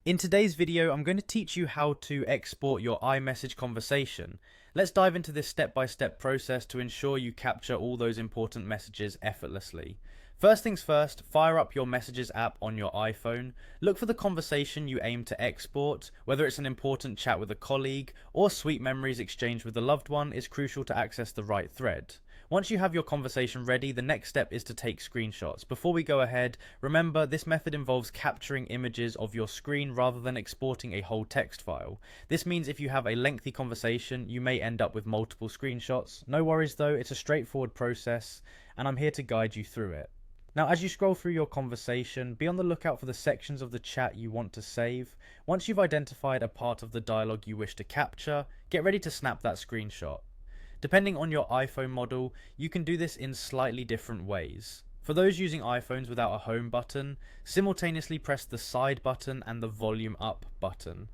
In today's video, I'm going to teach you how to export your iMessage conversation. Let's dive into this step-by-step process to ensure you capture all those important messages effortlessly. First things first, fire up your Messages app on your iPhone. Look for the conversation you aim to export, whether it's an important chat with a colleague or sweet memories exchanged with a loved one. It's crucial to access the right thread. Once you have your conversation ready, the next step is to take screenshots. Before we go ahead, remember this method involves capturing images of your screen rather than exporting a whole text file. This means if you have a lengthy conversation, you may end up with multiple screenshots. No worries though, it's a straightforward process, and I'm here to guide you through it. Now, as you scroll through your conversation, be on the lookout for the sections of the chat you want to save. Once you've identified a part of the dialogue you wish to capture, get ready to snap that screenshot. Depending on your iPhone model, you can do this in slightly different ways. For those using iPhones without a home button, simultaneously press the side button and the volume up button.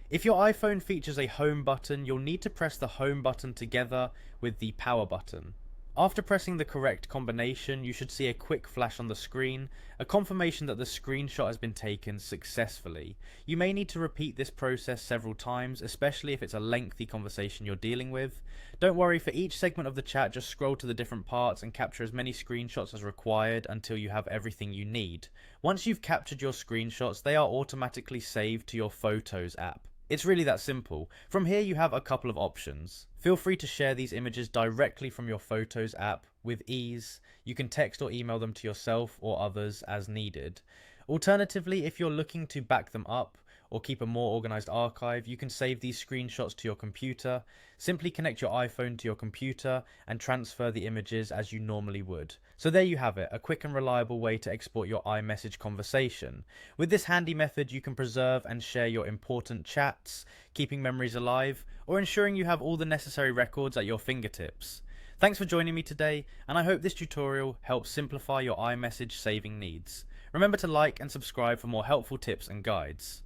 If your iPhone features a home button, you'll need to press the home button together with the power button. After pressing the correct combination, you should see a quick flash on the screen, a confirmation that the screenshot has been taken successfully. You may need to repeat this process several times, especially if it's a lengthy conversation you're dealing with. Don't worry, for each segment of the chat, just scroll to the different parts and capture as many screenshots as required until you have everything you need. Once you've captured your screenshots, they are automatically saved to your Photos app. It's really that simple. From here you have a couple of options. Feel free to share these images directly from your Photos app with ease. You can text or email them to yourself or others as needed. Alternatively, if you're looking to back them up or keep a more organized archive, you can save these screenshots to your computer. Simply connect your iPhone to your computer and transfer the images as you normally would. So there you have it, a quick and reliable way to export your iMessage conversation. With this handy method, you can preserve and share your important chats, keeping memories alive, or ensuring you have all the necessary records at your fingertips. Thanks for joining me today, and I hope this tutorial helps simplify your iMessage saving needs. Remember to like and subscribe for more helpful tips and guides.